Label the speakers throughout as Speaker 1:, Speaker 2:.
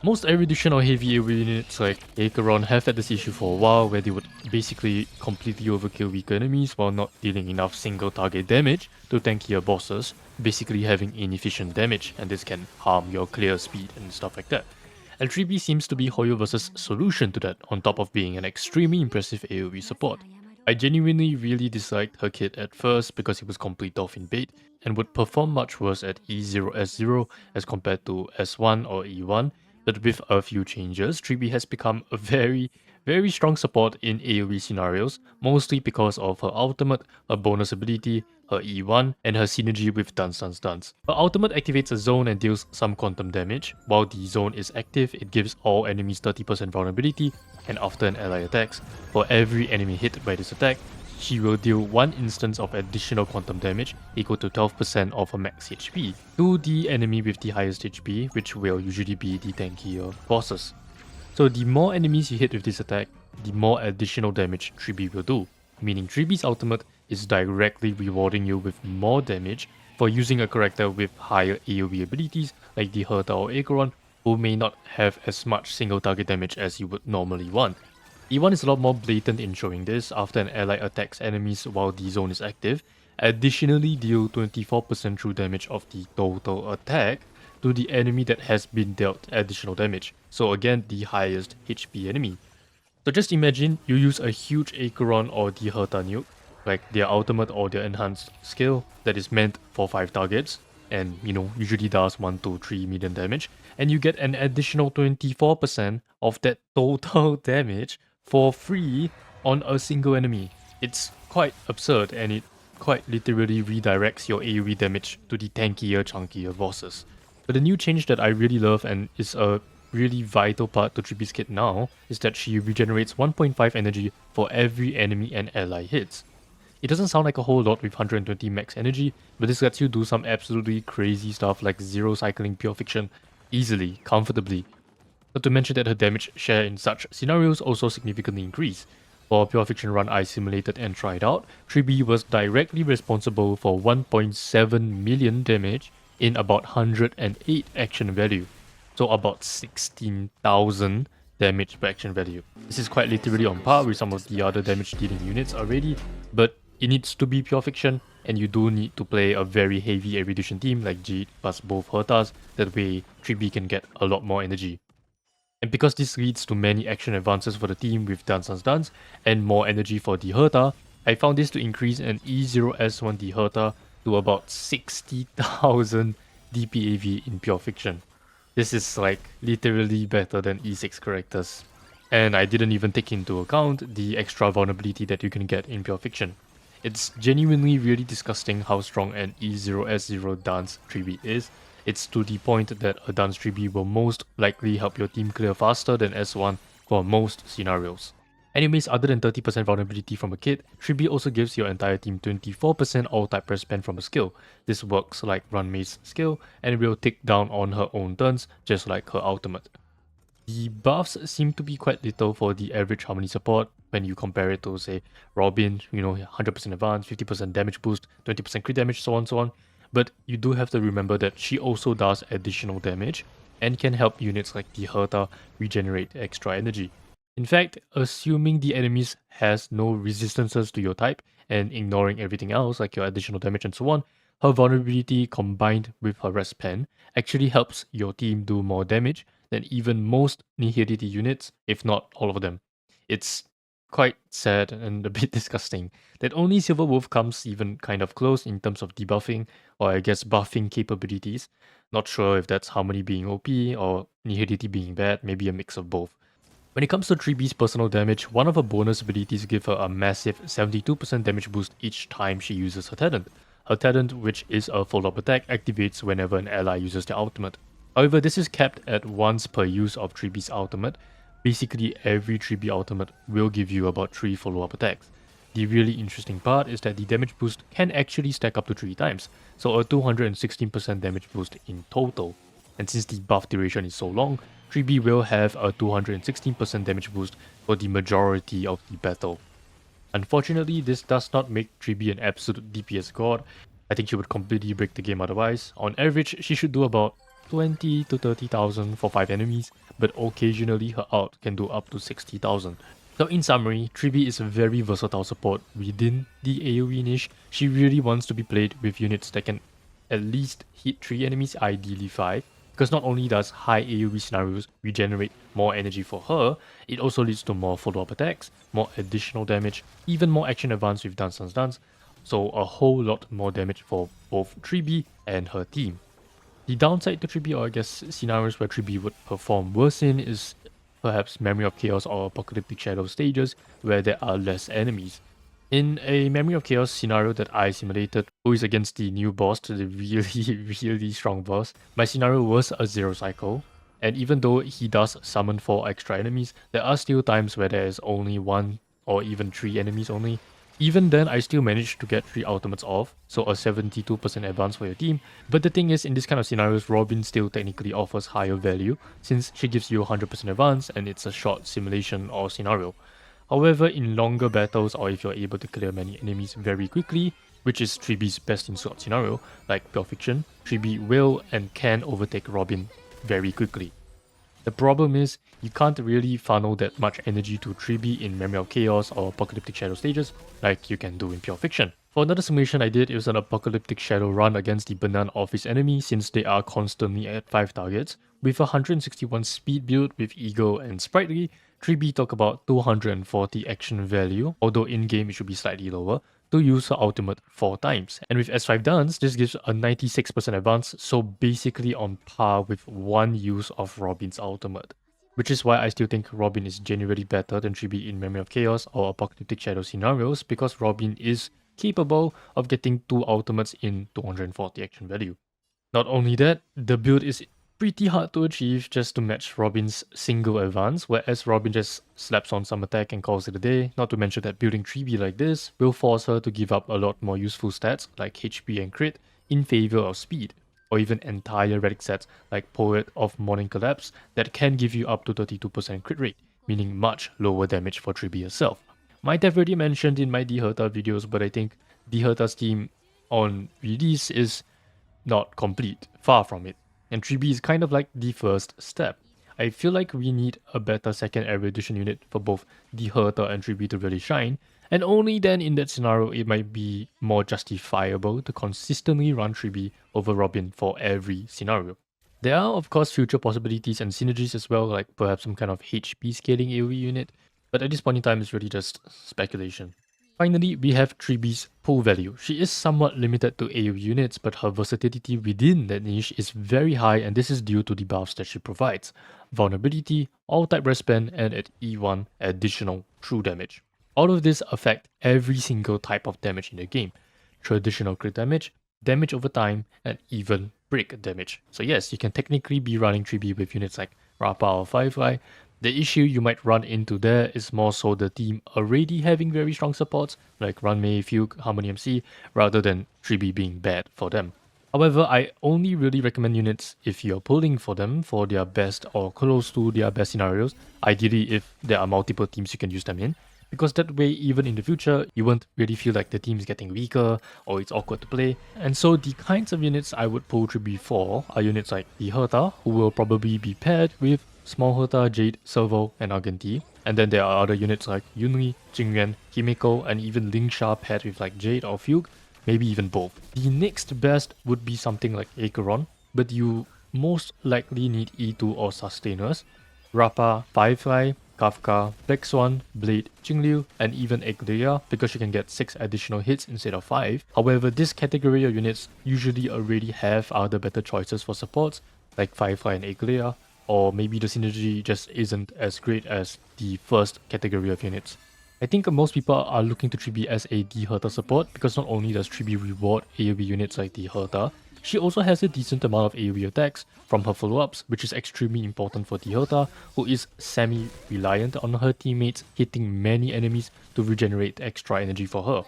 Speaker 1: Most erudition or heavy AoE units like Acheron have had this issue for a while, where they would basically completely overkill weaker enemies while not dealing enough single target damage to tankier bosses, basically having inefficient damage, and this can harm your clear speed and stuff like that. And Tribbie seems to be Hoyoverse's solution to that, on top of being an extremely impressive AoE support. I genuinely really disliked her kit at first because it was complete off in bait and would perform much worse at E0S0 as compared to S1 or E1, but with a few changes, Tribbie has become a very strong support in AoE scenarios, mostly because of her ultimate, her bonus ability, her E1, and her synergy with Dance. Her ultimate activates a zone and deals some quantum damage. While the zone is active, it gives all enemies 30% vulnerability, and after an ally attacks, for every enemy hit by this attack, she will deal 1 instance of additional quantum damage equal to 12% of her max HP to the enemy with the highest HP, which will usually be the tankier bosses. So the more enemies you hit with this attack, the more additional damage Tribbie will do, meaning Tribbie's ultimate is directly rewarding you with more damage for using a character with higher AoE abilities like the Herta or Acheron, who may not have as much single target damage as you would normally want. E1 is a lot more blatant in showing this after an ally attacks enemies while the zone is active. Additionally, deal 24% true damage of the total attack to the enemy that has been dealt additional damage. So again, the highest HP enemy. So just imagine you use a huge Acheron or the Herta nuke, like their ultimate or their enhanced skill that is meant for 5 targets, and usually does 1 to 3 million damage, and you get an additional 24% of that total damage for free on a single enemy. It's quite absurd, and it quite literally redirects your AoE damage to the tankier, chunkier bosses. But the new change that I really love and is a really vital part to Tribbie's kit now is that she regenerates 1.5 energy for every enemy and ally hits. It doesn't sound like a whole lot with 120 max energy, but this lets you do some absolutely crazy stuff like zero cycling pure fiction easily, comfortably. Not to mention that her damage share in such scenarios also significantly increase. For a pure fiction run I simulated and tried out, Tribbie was directly responsible for 1.7 million damage in about 108 action value. So about 16,000 damage per action value. This is quite literally on par with some of the other damage dealing units already, but it needs to be pure fiction, and you do need to play a very heavy erudition team like Jade plus both Hertas, that way Tribbie can get a lot more energy. And because this leads to many action advances for the team with Dance and more energy for the Herta, I found this to increase an E0S1 the Herta to about 60,000 DPAV in pure fiction. This is like literally better than E6 characters. And I didn't even take into account the extra vulnerability that you can get in pure fiction. It's genuinely really disgusting how strong an E0S0 Dance Tribbie is. It's to the point that a Dance Tribbie will most likely help your team clear faster than S1 for most scenarios. Anyways, other than 30% vulnerability from a kit, Tribbie also gives your entire team 24% all type press spend from a skill. This works like Run May's skill and will tick down on her own turns, just like her ultimate. The buffs seem to be quite little for the average harmony support when you compare it to, say, Robin, 100% advance, 50% damage boost, 20% crit damage, so on. But you do have to remember that she also does additional damage and can help units like the Herta regenerate extra energy. In fact, assuming the enemies has no resistances to your type and ignoring everything else like your additional damage and so on, her vulnerability combined with her rest pen actually helps your team do more damage than even most Nihility units, if not all of them. It's quite sad and a bit disgusting that only Silver Wolf comes even kind of close in terms of debuffing, or I guess buffing capabilities. Not sure if that's Harmony being OP or Nihility being bad, maybe a mix of both. When it comes to Tribbie's personal damage, one of her bonus abilities give her a massive 72% damage boost each time she uses her talent. Her talent, which is a follow-up attack, activates whenever an ally uses their ultimate. However, this is capped at once per use of Tribbie's ultimate. Basically, every Tribbie ultimate will give you about 3 follow-up attacks. The really interesting part is that the damage boost can actually stack up to 3 times, so a 216% damage boost in total. And since the buff duration is so long, Tribbie will have a 216% damage boost for the majority of the battle. Unfortunately, this does not make Tribbie an absolute DPS god. I think she would completely break the game otherwise. On average, she should do about 20 to 30,000 for 5 enemies, but occasionally her ult can do up to 60,000. So in summary, Tribbie is a very versatile support within the AoE niche. She really wants to be played with units that can at least hit 3 enemies, ideally 5, because not only does high AoE scenarios regenerate more energy for her, it also leads to more follow-up attacks, more additional damage, even more action advance with dance, so a whole lot more damage for both Tribbie and her team. The downside to Tribbie, or I guess scenarios where Tribbie would perform worse in, is perhaps Memory of Chaos or Apocalyptic Shadow stages where there are less enemies. In a Memory of Chaos scenario that I simulated, who is against the new boss, the really strong boss, my scenario was a 0 cycle, and even though he does summon 4 extra enemies, there are still times where there is only 1 or even 3 enemies only. Even then, I still managed to get 3 ultimates off, so a 72% advance for your team. But the thing is, in this kind of scenarios, Robin still technically offers higher value, since she gives you 100% advance and it's a short simulation or scenario. However, in longer battles, or if you're able to clear many enemies very quickly, which is Tribbie's best in slot scenario, like Pure Fiction, Tribbie will and can overtake Robin very quickly. The problem is, you can't really funnel that much energy to Tribbie in Memory of Chaos or Apocalyptic Shadow stages like you can do in Pure Fiction. For another simulation I did, it was an Apocalyptic Shadow run against the Banana Office enemy since they are constantly at 5 targets. With a 161 speed build with Eagle and Sprightly, Tribbie took about 240 action value, although in-game it should be slightly lower, to use her ultimate 4 times. And with S5 dance, this gives a 96% advance, so basically on par with 1 use of Robin's ultimate. Which is why I still think Robin is genuinely better than Tribbie in Memory of Chaos or Apocalyptic Shadow scenarios, because Robin is capable of getting 2 ultimates in 240 action value. Not only that, the build is pretty hard to achieve just to match Robin's single advance, whereas Robin just slaps on some attack and calls it a day. Not to mention that building Tribbie like this will force her to give up a lot more useful stats like HP and crit in favor of speed, or even entire relic sets like Poet of Morning Collapse that can give you up to 32% crit rate, meaning much lower damage for Tribbie herself. Might have already mentioned in my Dherta videos, but I think Dherta's team on release is not complete, far from it. And Tribbie is kind of like the first step. I feel like we need a better second erudition unit for both Dherta and Tribbie to really shine, and only then in that scenario it might be more justifiable to consistently run Tribbie over Robin for every scenario. There are of course future possibilities and synergies as well, like perhaps some kind of HP scaling AoE unit, but at this point in time it's really just speculation. Finally, we have Tribbie's pull value. She is somewhat limited to AoE units, but her versatility within that niche is very high, and this is due to the buffs that she provides. Vulnerability, all-type respan, and at E1, additional true damage. All of this affect every single type of damage in the game. Traditional crit damage, damage over time, and even break damage. So yes, you can technically be running Tribbie with units like Rappa or Firefly. The issue you might run into there is more so the team already having very strong supports like Runmei, Fugue, Harmony MC, rather than Tribbie being bad for them. However, I only really recommend units if you're pulling for them for their best or close to their best scenarios, ideally if there are multiple teams you can use them in, because that way even in the future you won't really feel like the team is getting weaker or it's awkward to play. And so the kinds of units I would pull Tribbie for are units like the Herta, who will probably be paired with Small Herta, Jade, Servo, and Argenti. And then there are other units like Yunli, Jingyuan, Himeko, and even Lingsha paired with like Jade or Fugue, maybe even both. The next best would be something like Acheron, but you most likely need E2 or Sustainers, Rappa, Firefly, Kafka, Black Swan, Blade, Jingliu, and even Egglea because you can get 6 additional hits instead of 5. However, this category of units usually already have other better choices for supports like Firefly and Egglea, or maybe the synergy just isn't as great as the first category of units. I think most people are looking to Tribbie as a Dherta support because not only does Tribbie reward AoE units like the Herta, she also has a decent amount of AoE attacks from her follow-ups, which is extremely important for Dherta, who is semi-reliant on her teammates hitting many enemies to regenerate extra energy for her.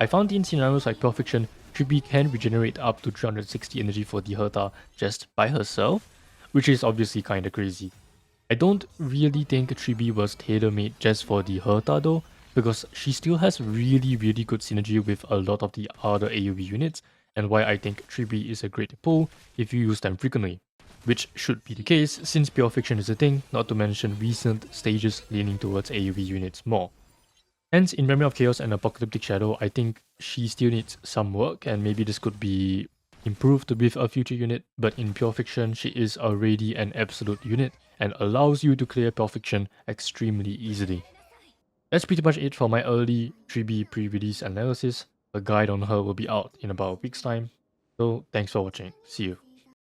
Speaker 1: I found in scenarios like Pure Fiction, Tribbie can regenerate up to 360 energy for Dherta just by herself, which is obviously kinda crazy. I don't really think Tribbie was tailor-made just for the Herta though, because she still has really good synergy with a lot of the other AoE units, and why I think Tribbie is a great pull if you use them frequently. which should be the case since pure fiction is a thing, not to mention recent stages leaning towards AoE units more. Hence, in Memory of Chaos and Apocalyptic Shadow, I think she still needs some work, and maybe this could be improved with a future unit, but in Pure Fiction, she is already an absolute unit and allows you to clear Pure Fiction extremely easily. That's pretty much it for my early Tribbie pre-release analysis. A guide on her will be out in about a week's time. So thanks for watching. See you.